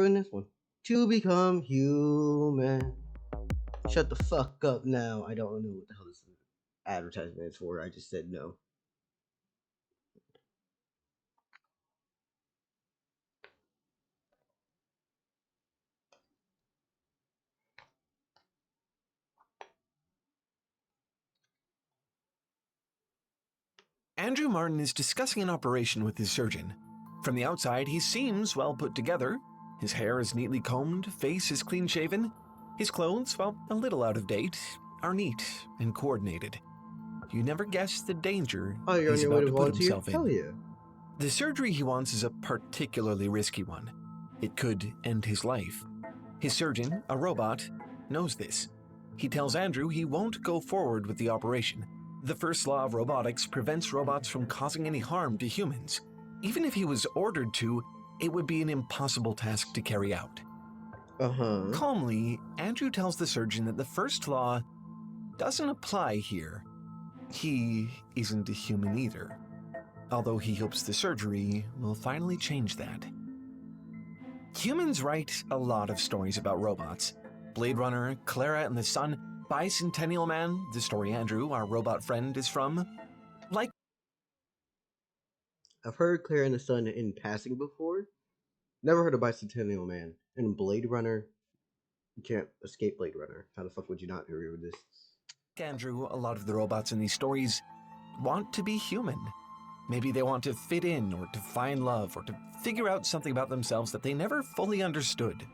doing this one. To become human. Shut the fuck up now. I don't know what the hell this advertisement is for. I just said no. Andrew Martin is discussing an operation with his surgeon. From the outside, he seems well put together. His hair is neatly combed, face is clean-shaven. His clothes, while a little out of date, are neat and coordinated. You never guess the danger You're he's on your way about to to put volunteer? himself Hell in. yeah. The surgery he wants is a particularly risky one. It could end his life. His surgeon, a robot, knows this. He tells Andrew he won't go forward with the operation. The first law of robotics prevents robots from causing any harm to humans. Even if he was ordered to, it would be an impossible task to carry out. Calmly, Andrew tells the surgeon that the first law doesn't apply here. He isn't a human either, although he hopes the surgery will finally change that. Humans write a lot of stories about robots. Blade Runner, Clara and the Sun, Bicentennial Man, the story Andrew, our robot friend, is from. Like, I've heard Claire and the Sun in passing before. Never heard of Bicentennial Man. And Blade Runner. You can't escape Blade Runner. How the fuck would you not agree with this? Andrew, a lot of the robots in these stories want to be human. Maybe they want to fit in, or to find love, or to figure out something about themselves that they never fully understood.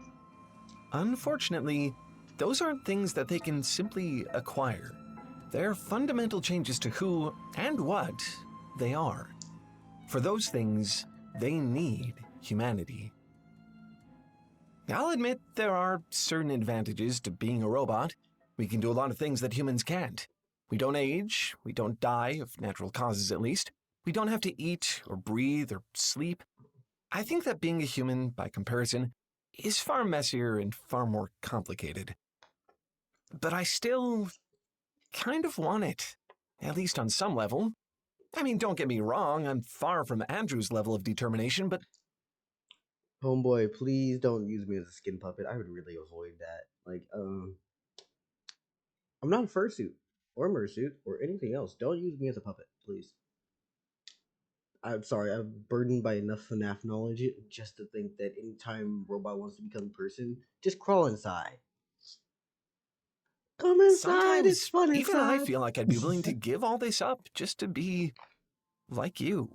Unfortunately, those aren't things that they can simply acquire. They're fundamental changes to who and what they are. For those things, they need humanity. I'll admit there are certain advantages to being a robot. We can do a lot of things that humans can't. We don't age, we don't die, of natural causes at least. We don't have to eat or breathe or sleep. I think that being a human, by comparison, is far messier and far more complicated. But I still kind of want it, at least on some level. I mean, don't get me wrong, I'm far from Andrew's level of determination, but... Homeboy, please don't use me as a skin puppet. I would really avoid that. I'm not a fursuit, or mersuit, or anything else. Don't use me as a puppet, please. I'm sorry, I'm burdened by enough FNAF knowledge just to think that anytime robot wants to become a person, just crawl inside. Come inside, sometimes it's fun inside. Even I feel like I'd be willing to give all this up just to be like you.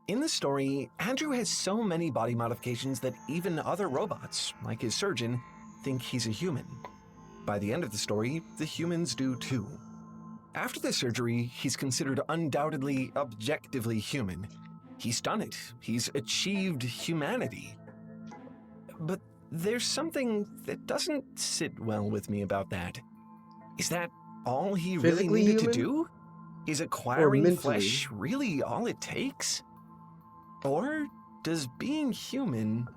In the story, Andrew has so many body modifications that even other robots, like his surgeon, think he's a human. By the end of the story, the humans do too. After the surgery, he's considered undoubtedly, objectively human. He's done it. He's achieved humanity. But there's something that doesn't sit well with me about that. Is that all he really needed to do? Is acquiring flesh really all it takes? Or does being human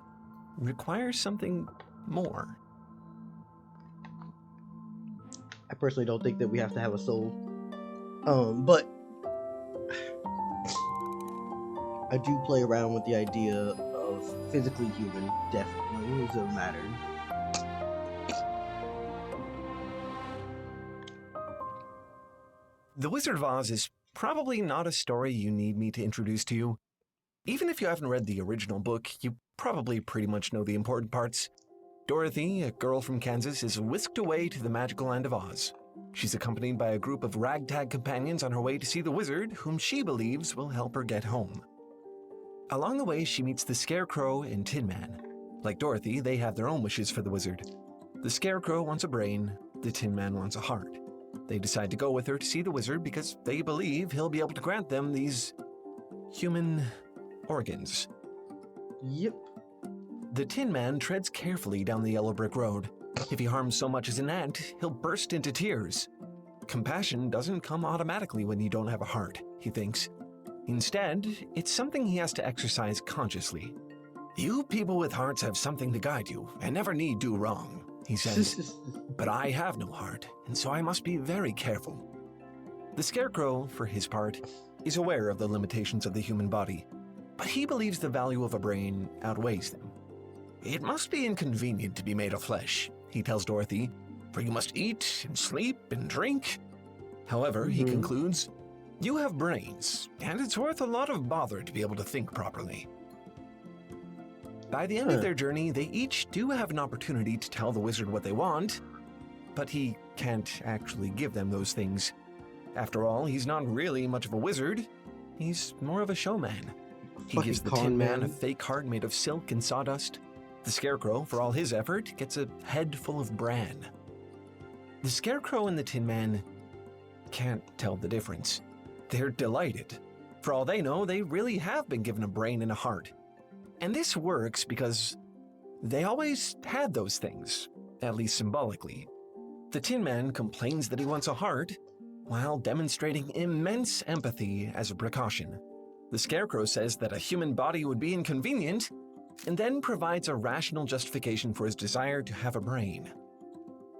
require something more? I personally don't think that we have to have a soul. But I do play around with the idea of physically human, definitely, as a matter. The Wizard of Oz is probably not a story you need me to introduce to you. Even if you haven't read the original book, you probably pretty much know the important parts. Dorothy, a girl from Kansas, is whisked away to the magical land of Oz. She's accompanied by a group of ragtag companions on her way to see the wizard, whom she believes will help her get home. Along the way, she meets the Scarecrow and Tin Man. Like Dorothy, they have their own wishes for the wizard. The Scarecrow wants a brain, the Tin Man wants a heart. They decide to go with her to see the wizard because they believe he'll be able to grant them these human organs. Yep. The Tin Man treads carefully down the yellow brick road. If he harms so much as an ant, he'll burst into tears. Compassion doesn't come automatically when you don't have a heart, he thinks. Instead, it's something he has to exercise consciously. You people with hearts have something to guide you and never need do wrong, he says. But I have no heart, and so I must be very careful. The Scarecrow, for his part, is aware of the limitations of the human body, but he believes the value of a brain outweighs them. It must be inconvenient to be made of flesh, he tells Dorothy, for you must eat and sleep and drink. However, he concludes, you have brains, and it's worth a lot of bother to be able to think properly. By the end of their journey, they each do have an opportunity to tell the wizard what they want, but he can't actually give them those things. After all, he's not really much of a wizard, he's more of a showman. He gives the Tin Man a fake heart made of silk and sawdust. The Scarecrow, for all his effort, gets a head full of bran. The Scarecrow and the Tin Man can't tell the difference. They're delighted. For all they know, they really have been given a brain and a heart. And this works because they always had those things, at least symbolically. The Tin Man complains that he wants a heart, while demonstrating immense empathy as a precaution. The Scarecrow says that a human body would be inconvenient, and then provides a rational justification for his desire to have a brain.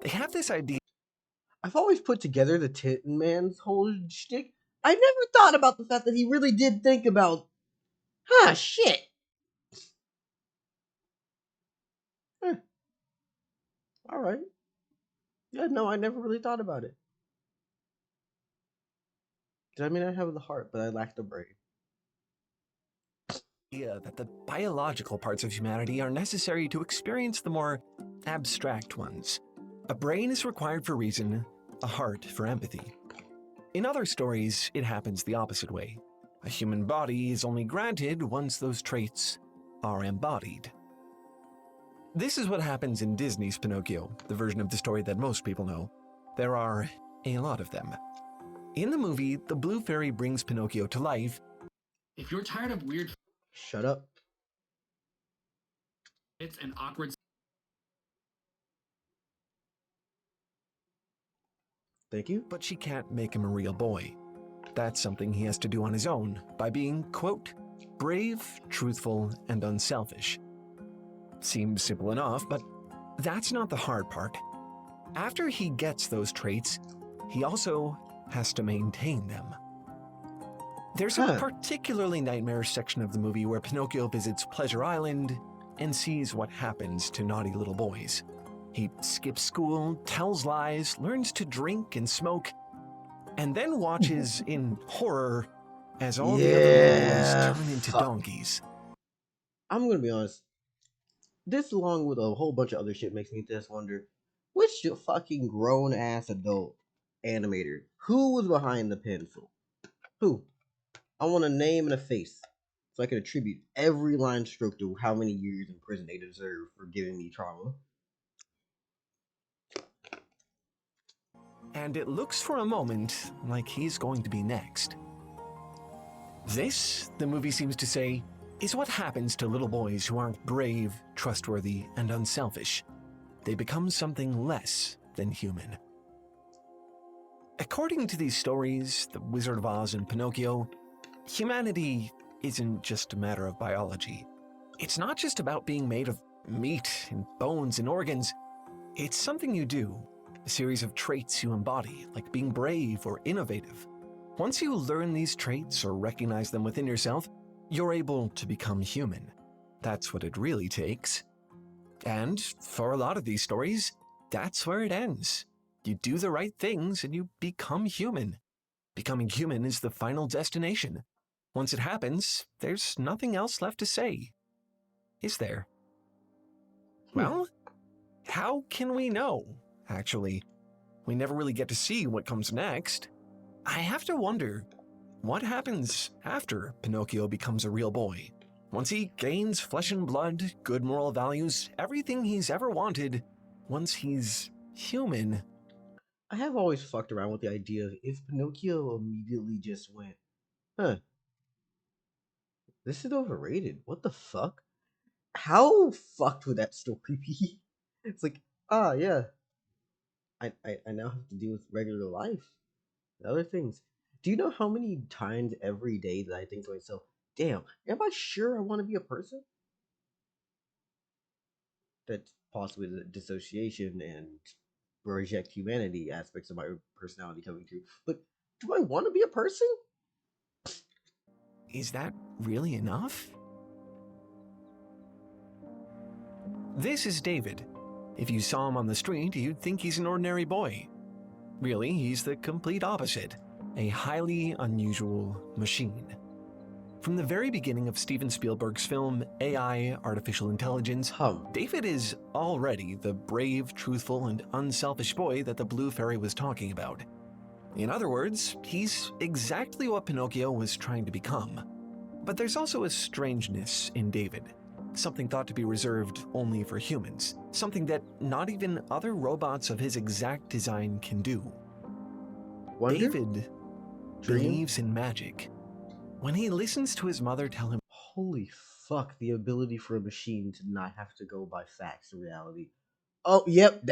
They have this idea. I've always put together the Tin Man's whole shtick. I never thought about the fact that he really did think about, shit. All right. Yeah, no, I never really thought about it. I mean, I have the heart, but I lack the brain. That the biological parts of humanity are necessary to experience the more abstract ones. A brain is required for reason, a heart for empathy. In other stories, it happens the opposite way. A human body is only granted once those traits are embodied. This is what happens in Disney's Pinocchio, the version of the story that most people know. There are a lot of them. In the movie, the Blue Fairy brings Pinocchio to life. If you're tired of weird Shut up. fits and awkward Thank you. But she can't make him a real boy. That's something he has to do on his own by being, quote, brave, truthful, and unselfish. Seems simple enough, but that's not the hard part. After he gets those traits, he also has to maintain them. There's a particularly nightmarish section of the movie where Pinocchio visits Pleasure Island and sees what happens to naughty little boys. He skips school, tells lies, learns to drink and smoke, and then watches in horror as all the other little boys turn into donkeys. I'm gonna be honest. This, along with a whole bunch of other shit, makes me just wonder, which fucking grown-ass adult animator, who was behind the pencil? Who? I want a name and a face, so I can attribute every line stroke to how many years in prison they deserve for giving me trauma. And it looks for a moment like he's going to be next. This, the movie seems to say, is what happens to little boys who aren't brave, trustworthy, and unselfish. They become something less than human. According to these stories, The Wizard of Oz and Pinocchio, humanity isn't just a matter of biology. It's not just about being made of meat and bones and organs. It's something you do, a series of traits you embody, like being brave or innovative. Once you learn these traits or recognize them within yourself, you're able to become human. That's what it really takes. And for a lot of these stories, that's where it ends. You do the right things and you become human. Becoming human is the final destination. Once it happens, there's nothing else left to say. Is there? Well, how can we know, actually? We never really get to see what comes next. I have to wonder, what happens after Pinocchio becomes a real boy? Once he gains flesh and blood, good moral values, everything he's ever wanted, once he's human. I have always fucked around with the idea of if Pinocchio immediately just went, this is overrated. What the fuck? How fucked would that story be? It's like, yeah. I now have to deal with regular life. And other things. Do you know how many times every day that I think to myself, damn, am I sure I want to be a person? That's possibly the dissociation and reject humanity aspects of my personality coming through. But do I want to be a person? Is that really enough? This is David. If you saw him on the street, you'd think he's an ordinary boy. Really, he's the complete opposite, a highly unusual machine. From the very beginning of Steven Spielberg's film AI, Artificial Intelligence, David is already the brave, truthful, and unselfish boy that the Blue Fairy was talking about. In other words, he's exactly what Pinocchio was trying to become. But there's also a strangeness in David, something thought to be reserved only for humans, something that not even other robots of his exact design can do. Wonder? David believes in magic. When he listens to his mother tell him, Holy fuck, the ability for a machine to not have to go by facts or reality. Oh, yep,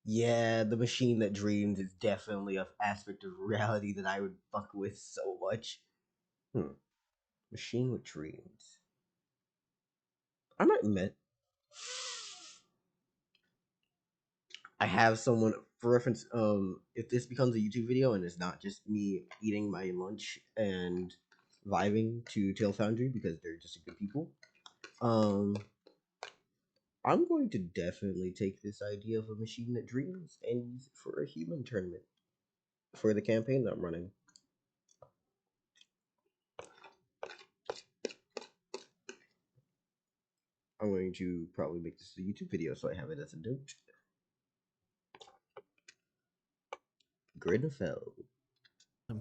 yeah, the machine that dreams is definitely an aspect of reality that I would fuck with so much. Machine with dreams. I might admit, I have someone, for reference, if this becomes a YouTube video and it's not just me eating my lunch and vibing to Tail Foundry because they're just good people, I'm going to definitely take this idea of a machine that dreams and use it for a human tournament for the campaign that I'm running. I'm going to probably make this a YouTube video so I have it as a note. Grinfell.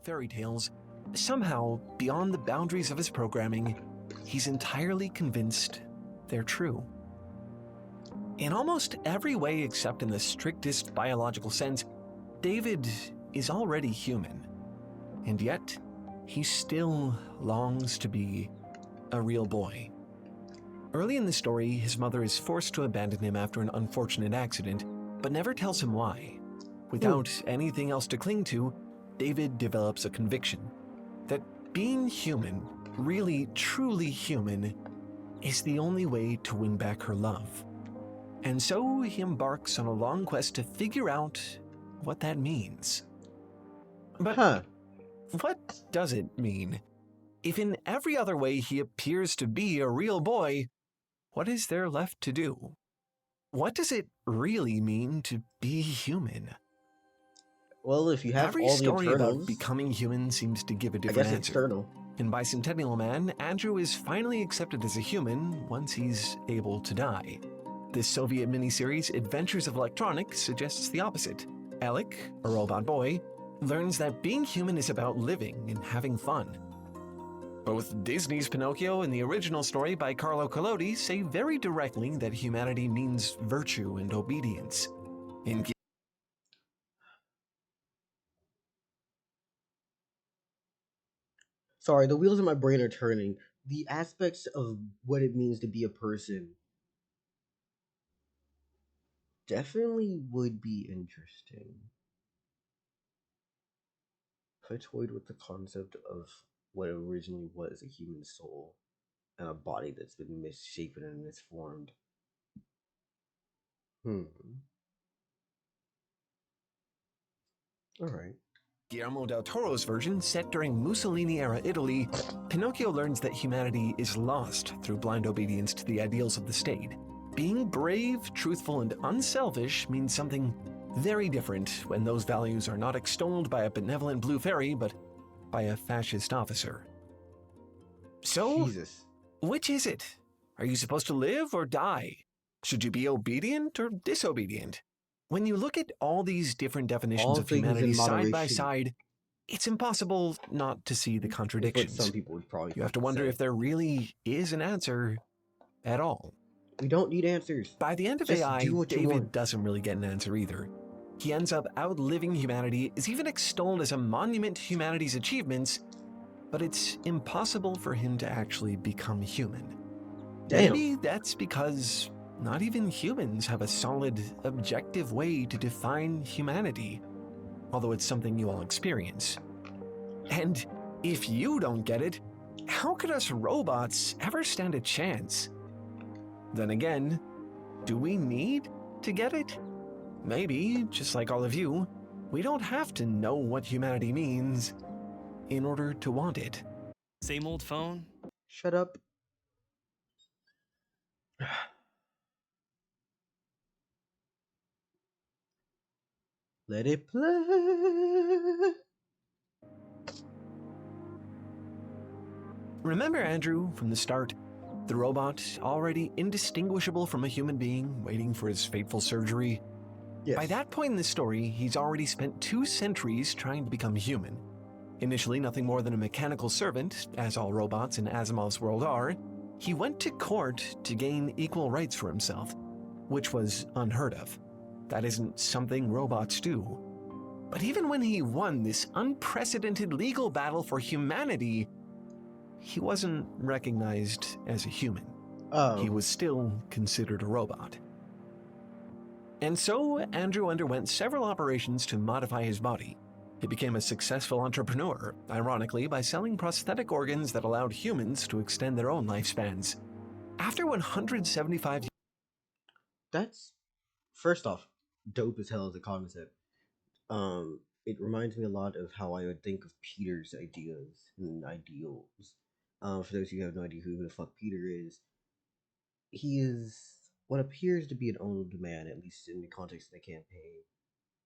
Fairy tales, somehow, beyond the boundaries of his programming, he's entirely convinced they're true. In almost every way except in the strictest biological sense, David is already human. And yet, he still longs to be a real boy. Early in the story, his mother is forced to abandon him after an unfortunate accident, but never tells him why. Without anything else to cling to, David develops a conviction that being human, really truly human, is the only way to win back her love. And so he embarks on a long quest to figure out what that means. But what does it mean? If in every other way he appears to be a real boy, what is there left to do? What does it really mean to be human? Well, if you have every all the story internals, about becoming human seems to give a I different guess answer. external. In Bicentennial Man, Andrew is finally accepted as a human once he's able to die. This Soviet miniseries, Adventures of Electronic, suggests the opposite. Alec, a robot boy, learns that being human is about living and having fun. Both Disney's Pinocchio and the original story by Carlo Collodi say very directly that humanity means virtue and obedience. Sorry, the wheels in my brain are turning. The aspects of what it means to be a person definitely would be interesting. If I toyed with the concept of what originally was a human soul and a body that's been misshapen and misformed. Alright. Guillermo del Toro's version, set during Mussolini-era Italy, Pinocchio learns that humanity is lost through blind obedience to the ideals of the state. Being brave, truthful, and unselfish means something very different when those values are not extolled by a benevolent blue fairy, but by a fascist officer. So, Jesus. Which is it? Are you supposed to live or die? Should you be obedient or disobedient? When you look at all these different definitions of humanity side by side, it's impossible not to see the contradictions. Some people would probably you have to wonder if there really is an answer at all. We don't need answers. By the end of Just AI, do what you want. David doesn't really get an answer either. He ends up outliving humanity, is even extolled as a monument to humanity's achievements, but it's impossible for him to actually become human. Damn. Maybe that's because not even humans have a solid, objective way to define humanity, although it's something you all experience. And if you don't get it, how could us robots ever stand a chance? Then again, do we need to get it? Maybe, just like all of you, we don't have to know what humanity means in order to want it. Same old phone? Shut up. Let it play. Remember Andrew from the start? The robot, already indistinguishable from a human being, waiting for his fateful surgery? Yes. By that point in the story, he's already spent 2 centuries trying to become human. Initially nothing more than a mechanical servant, as all robots in Asimov's world are, he went to court to gain equal rights for himself, which was unheard of. That isn't something robots do. But even when he won this unprecedented legal battle for humanity, he wasn't recognized as a human. Oh. He was still considered a robot. And so, Andrew underwent several operations to modify his body. He became a successful entrepreneur, ironically, by selling prosthetic organs that allowed humans to extend their own lifespans. After 175 That's, first off, dope as hell as a concept. It reminds me a lot of how I would think of Peter's ideas and ideals. For those of you who have no idea who the fuck Peter is, he is what appears to be an old man, at least in the context of the campaign,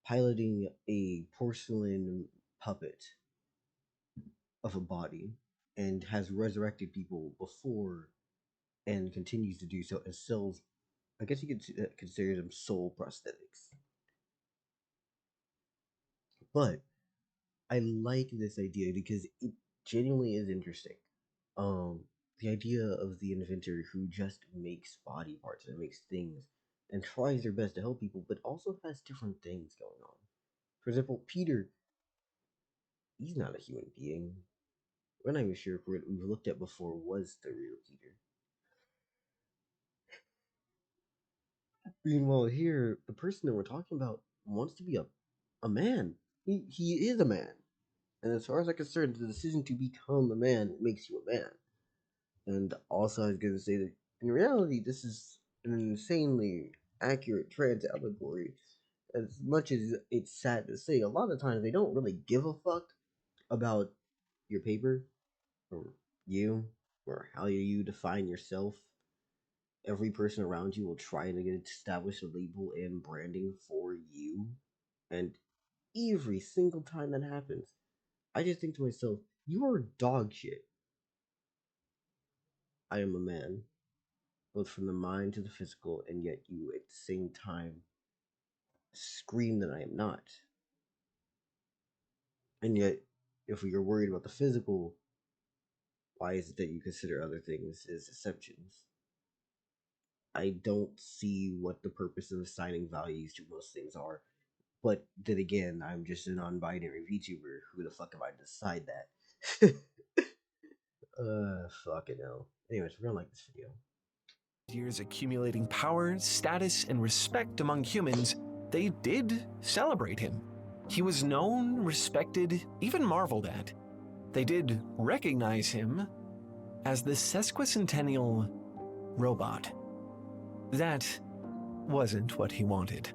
piloting a porcelain puppet of a body, and has resurrected people before and continues to do so, and sells, I guess you could consider them soul prosthetics. But I like this idea because it genuinely is interesting. The idea of the inventor who just makes body parts and makes things and tries their best to help people, but also has different things going on. For example, Peter, he's not a human being. We're not even sure if what we've looked at before was the real Peter. Meanwhile, here, the person that we're talking about wants to be a man. He is a man. And as far as I'm concerned, the decision to become a man makes you a man. And also, I was going to say that in reality, this is an insanely accurate trans allegory. As much as it's sad to say, a lot of times they don't really give a fuck about your paper or you or how you define yourself. Every person around you will try to establish a label and branding for you. And every single time that happens, I just think to myself, you are dog shit. I am a man, both from the mind to the physical, and yet you at the same time scream that I am not. And yet, if you're worried about the physical, why is it that you consider other things as exceptions? I don't see what the purpose of assigning values to most things are. But then again, I'm just a non-binary VTuber. Who the fuck am I to decide that? Fucking hell. Anyways, we're gonna like this video. years accumulating power, status, and respect among humans, they did celebrate him. He was known, respected, even marveled at. They did recognize him as the sesquicentennial robot. That wasn't what he wanted.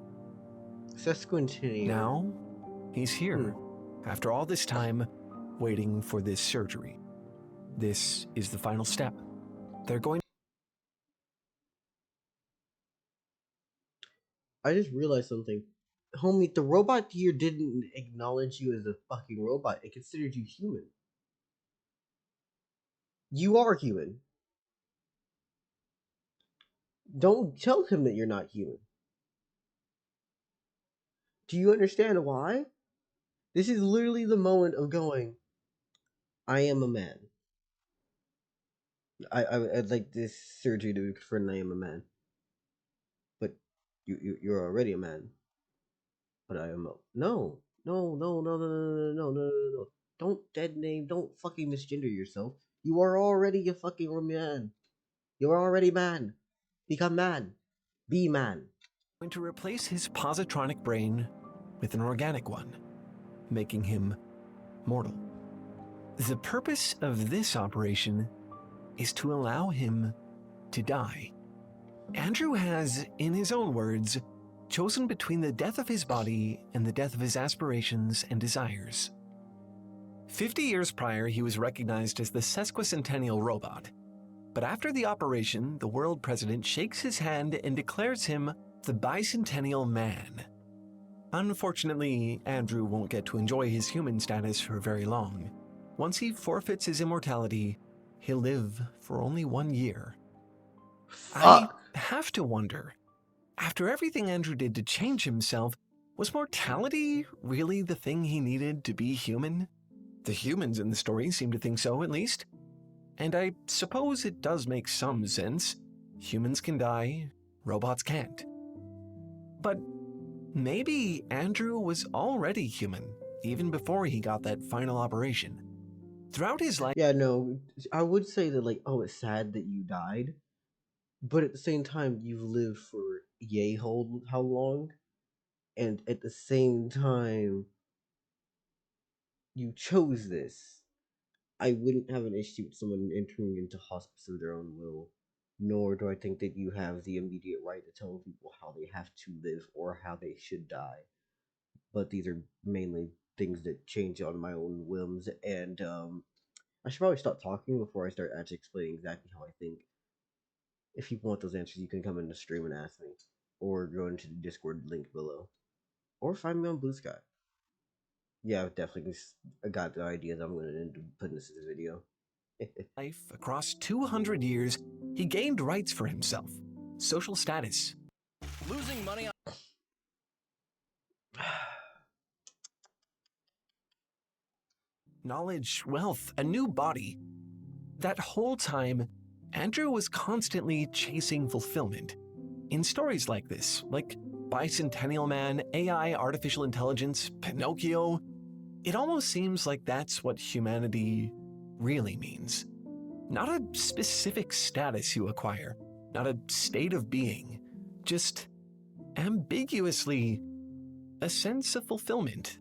Sesquicentennial. Now, he's here, after all this time, waiting for this surgery. This is the final step. They're going. I just realized something. Homie, the robot here didn't acknowledge you as a fucking robot. It considered you human. You are human. Don't tell him that you're not human. Do you understand why? This is literally the moment of going, I am a man. I'd like this surgery to confirm I am a man. But you're already a man. But I am a... No. No. Don't dead name. Don't fucking misgender yourself. You are already a fucking man. You're already man. Become man. Be man. Going to replace his positronic brain with an organic one, making him mortal. The purpose of this operation is to allow him to die. Andrew has, in his own words, chosen between the death of his body and the death of his aspirations and desires. 50 years prior, he was recognized as the sesquicentennial robot. But after the operation, the world president shakes his hand and declares him the bicentennial man. Unfortunately, Andrew won't get to enjoy his human status for very long. Once he forfeits his immortality, he'll live for only 1 year. I Fuck. have to wonder, after everything Andrew did to change himself, was mortality really the thing he needed to be human? The humans in the story seem to think so, at least. And I suppose it does make some sense. Humans can die, robots can't. But maybe Andrew was already human, even before he got that final operation. Throughout his life, Yeah, no, I would say that, like, oh, it's sad that you died, but at the same time, you've lived for yay hold how long, and at the same time, you chose this. I wouldn't have an issue with someone entering into hospice of their own will, nor do I think that you have the immediate right to tell people how they have to live or how they should die. But these are mainly things that change on my own whims, and I should probably stop talking before I start actually explaining exactly how I think. If you want those answers, you can come in the stream and ask me, or go into the Discord link below, or find me on Blue Sky. Yeah, I've definitely got the idea that I'm going to end up putting this in the video. across 200 years, he gained rights for himself, social status, Losing money on knowledge, wealth, a new body. That whole time, Andrew was constantly chasing fulfillment. In stories like this, like Bicentennial Man, AI, artificial intelligence, Pinocchio, it almost seems like that's what humanity really means. Not a specific status you acquire, not a state of being, just ambiguously a sense of fulfillment,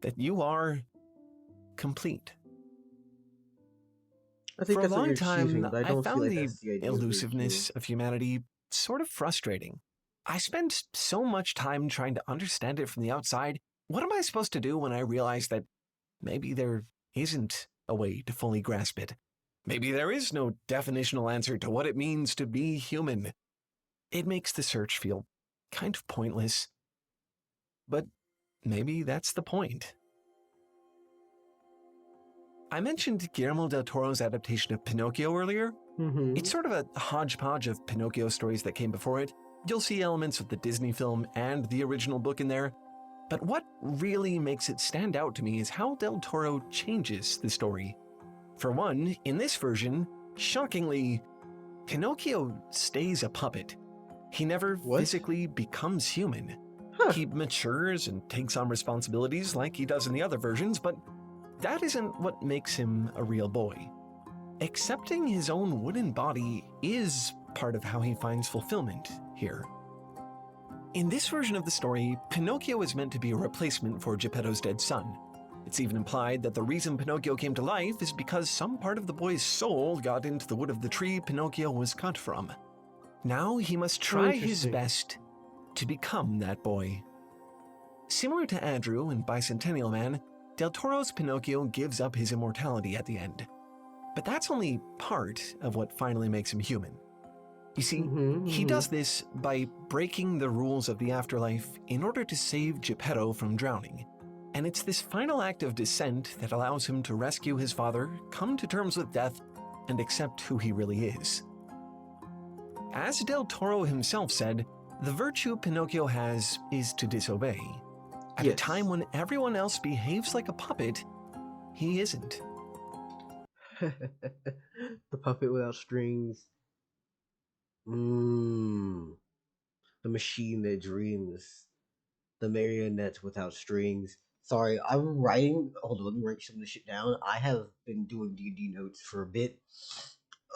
that you are complete. I think For a that's what long you're achieving, time, but I I don't feel found like the that's the idea of being human. elusiveness of humanity sort of frustrating. I spent so much time trying to understand it from the outside. What am I supposed to do when I realize that maybe there isn't a way to fully grasp it? Maybe there is no definitional answer to what it means to be human. It makes the search feel kind of pointless. But maybe that's the point. I mentioned Guillermo del Toro's adaptation of Pinocchio earlier. Mm-hmm. It's sort of a hodgepodge of Pinocchio stories that came before it. You'll see elements of the Disney film and the original book in there. But what really makes it stand out to me is how Del Toro changes the story. For one, in this version, shockingly, Pinocchio stays a puppet. He never What? physically becomes human. Huh. He matures and takes on responsibilities like he does in the other versions, but that isn't what makes him a real boy. Accepting his own wooden body is part of how he finds fulfillment here. In this version of the story, Pinocchio is meant to be a replacement for Geppetto's dead son. It's even implied that the reason Pinocchio came to life is because some part of the boy's soul got into the wood of the tree Pinocchio was cut from. Now he must try his interesting. best to become that boy. Similar to Andrew in Bicentennial Man, Del Toro's Pinocchio gives up his immortality at the end. But that's only part of what finally makes him human. You see, he does this by breaking the rules of the afterlife in order to save Geppetto from drowning. And it's this final act of descent that allows him to rescue his father, come to terms with death, and accept who he really is. As Del Toro himself said, the virtue Pinocchio has is to disobey. At a time when everyone else behaves like a puppet, he isn't. The puppet without strings. The machine that dreams. The marionette without strings. Sorry, I'm writing. Hold on, let me write some of this shit down. I have been doing D&D notes for a bit.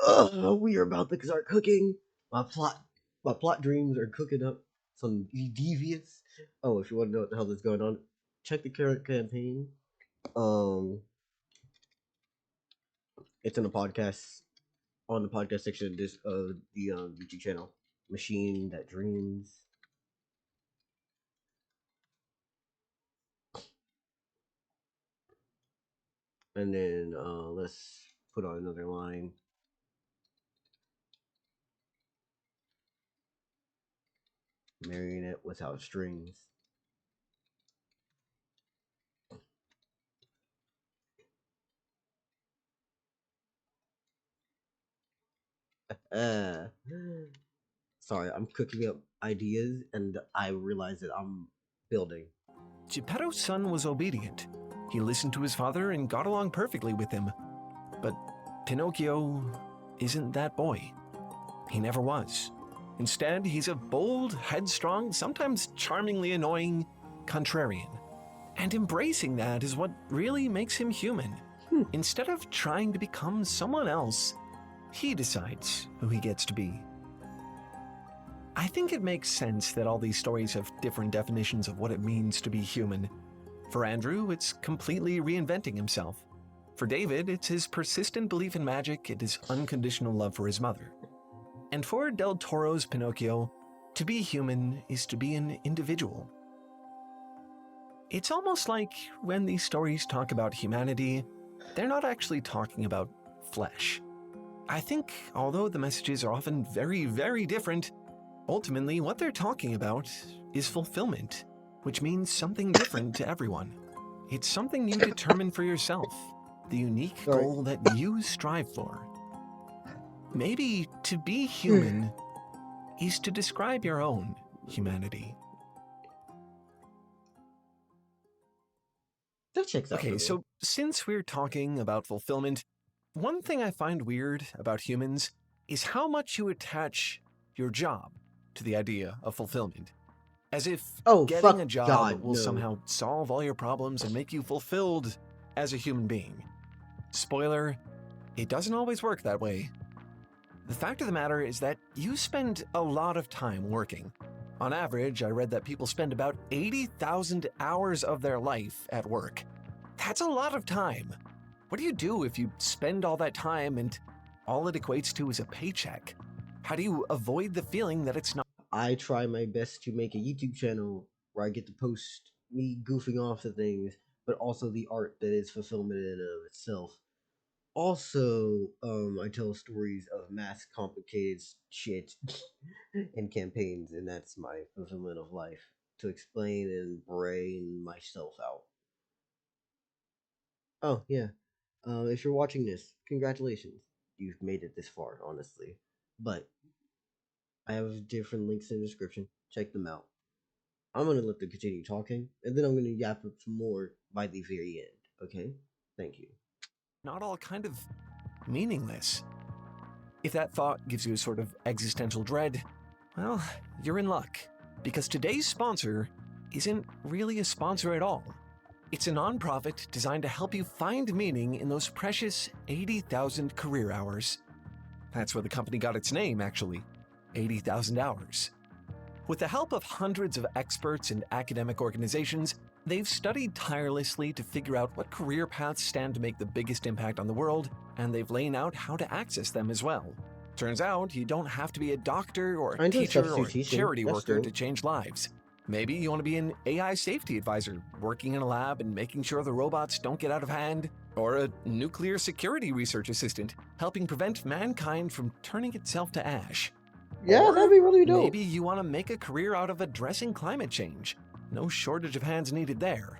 We are about to start cooking. My plot dreams are cooking up some devious. Oh, if you want to know what the hell is going on, check the current campaign. It's in the podcast on the podcast section of this the YouTube channel. Machine that dreams. And then let's put on another line. Marionette without strings. Uh, sorry, I'm cooking up ideas, and I realize that I'm building. Geppetto's son was obedient. He listened to his father and got along perfectly with him. But Pinocchio isn't that boy. He never was. Instead, he's a bold, headstrong, sometimes charmingly annoying contrarian. And embracing that is what really makes him human. Instead of trying to become someone else, he decides who he gets to be. I think it makes sense that all these stories have different definitions of what it means to be human. For Andrew, it's completely reinventing himself. For David, it's his persistent belief in magic and his unconditional love for his mother. And for Del Toro's Pinocchio, to be human is to be an individual. It's almost like when these stories talk about humanity, they're not actually talking about flesh. I think, although the messages are often very, very different, ultimately what they're talking about is fulfillment, which means something different to everyone. It's something you determine for yourself, the unique goal that you strive for. Maybe to be human is to describe your own humanity. That checks out. Okay, so since we're talking about fulfillment, one thing I find weird about humans is how much you attach your job to the idea of fulfillment. As if getting a job will somehow solve all your problems and make you fulfilled as a human being. Spoiler, it doesn't always work that way. The fact of the matter is that you spend a lot of time working. On average, I read that people spend about 80,000 hours of their life at work. That's a lot of time. What do you do if you spend all that time and all it equates to is a paycheck? How do you avoid the feeling that it's not? I try my best to make a YouTube channel where I get to post me goofing off the things, but also the art that is fulfillment in and of itself. Also, I tell stories of mass complicated shit and campaigns, and that's my fulfillment of life, to explain and brain myself out. Oh, yeah. If you're watching this, congratulations. You've made it this far, honestly. But I have different links in the description. Check them out. I'm going to let them continue talking, and then I'm going to yap up some more by the very end, okay? Thank you. Not all kind of meaningless. If that thought gives you a sort of existential dread, well, you're in luck, because today's sponsor isn't really a sponsor at all. It's a nonprofit designed to help you find meaning in those precious 80,000 career hours. That's where the company got its name, actually. 80,000 hours. With the help of hundreds of experts and academic organizations, they've studied tirelessly to figure out what career paths stand to make the biggest impact on the world, and they've laid out how to access them as well. Turns out, you don't have to be a doctor or a teacher or a charity worker to change lives. Maybe you want to be an AI safety advisor, working in a lab and making sure the robots don't get out of hand, or a nuclear security research assistant, helping prevent mankind from turning itself to ash. Yeah, that'd be really dope. Maybe you want to make a career out of addressing climate change. No shortage of hands needed there.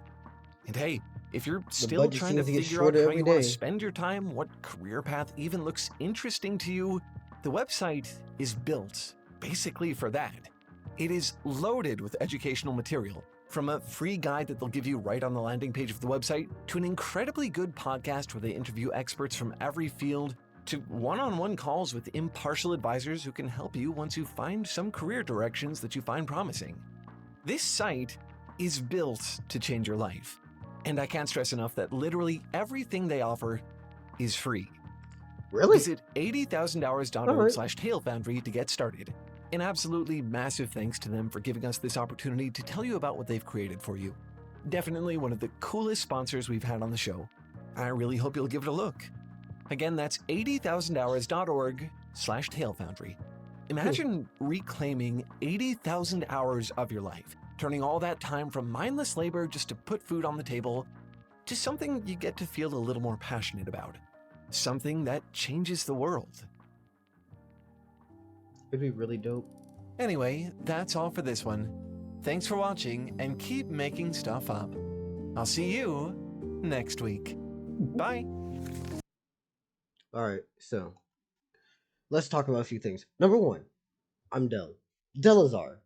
And hey, if you're still trying to figure out how you want to spend your time, what career path even looks interesting to you, the website is built basically for that. It is loaded with educational material, from a free guide that they'll give you right on the landing page of the website, to an incredibly good podcast where they interview experts from every field, to one-on-one calls with impartial advisors who can help you once you find some career directions that you find promising. This site is built to change your life. And I can't stress enough that literally everything they offer is free. Really? Visit 80,000hours.org/TaleFoundry to get started. An absolutely massive thanks to them for giving us this opportunity to tell you about what they've created for you. Definitely one of the coolest sponsors we've had on the show. I really hope you'll give it a look. Again, that's 80,000hours.org/TaleFoundry. Imagine reclaiming 80,000 hours of your life, turning all that time from mindless labor just to put food on the table to something you get to feel a little more passionate about. Something that changes the world. It'd be really dope. Anyway, that's all for this one. Thanks for watching and keep making stuff up. I'll see you next week. Bye. Alright, so let's talk about a few things. Number one, I'm Dellizar.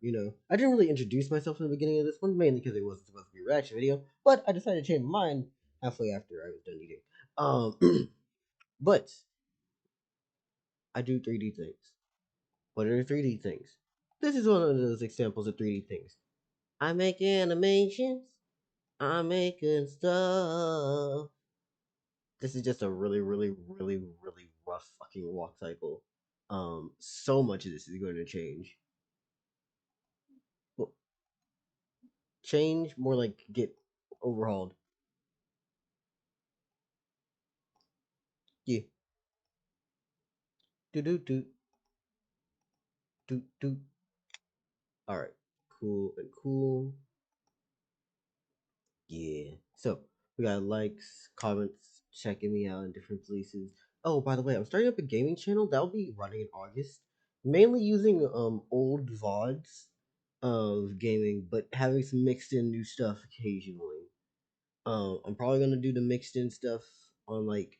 I didn't really introduce myself in the beginning of this one, mainly because it wasn't supposed to be a reaction video, but I decided to change my mind halfway after I was done eating. But I do 3D things. What are 3D things? This is one of those examples of 3D things. I make animations. I'm making stuff. This is just a really, really, really, really rough fucking walk cycle. So much of this is going to change. Well, change, more like get overhauled. Yeah. Do do do do do. All right. Cool and cool. Yeah. So we got likes, comments, checking me out in different places. Oh, by the way, I'm starting up a gaming channel that'll be running in August, mainly using old vods of gaming, but having some mixed in new stuff occasionally. I'm probably gonna do the mixed in stuff on like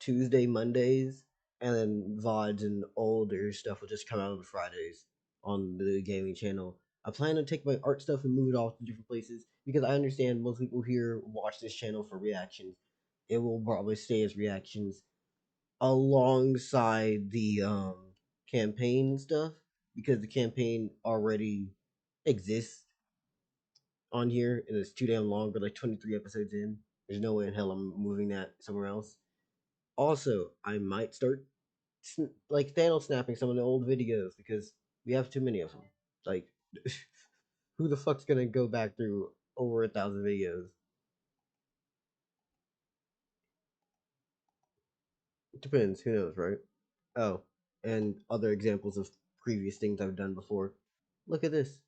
Tuesday, Mondays, and then VODs and older stuff will just come out on Fridays on the gaming channel. I plan to take my art stuff and move it off to different places because I understand most people here watch this channel for reactions. It will probably stay as reactions alongside the campaign stuff because the campaign already exists on here and it's too damn long. But like 23 episodes in, there's no way in hell I'm moving that somewhere else. Also, I might start like Thanos snapping some of the old videos because we have too many of them. Like, who the fuck's gonna go back through over 1,000 videos? It depends. Who knows, right? Oh, and other examples of previous things I've done before. Look at this.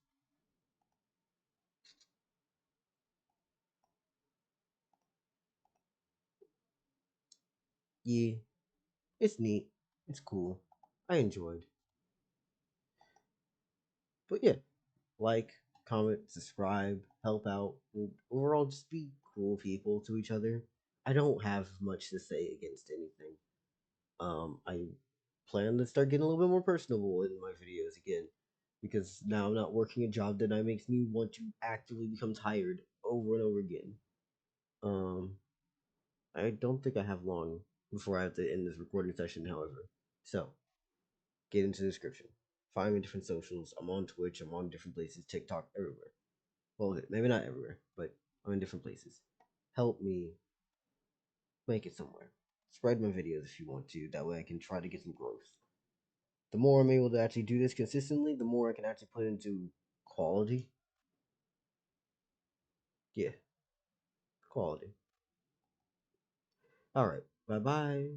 Yeah, it's neat. It's cool. I enjoyed. But yeah, like, comment, subscribe, help out, and overall just be cool people to each other. I don't have much to say against anything. I plan to start getting a little bit more personable in my videos again because now I'm not working a job that makes me want to actively become tired over and over again. Um, I don't think I have long before I have to end this recording session, however. So, get into the description. Find me different socials. I'm on Twitch. I'm on different places. TikTok, everywhere. Well, maybe not everywhere, but I'm in different places. Help me make it somewhere. Spread my videos if you want to. That way I can try to get some growth. The more I'm able to actually do this consistently, the more I can actually put into quality. Yeah, quality. All right. Bye bye.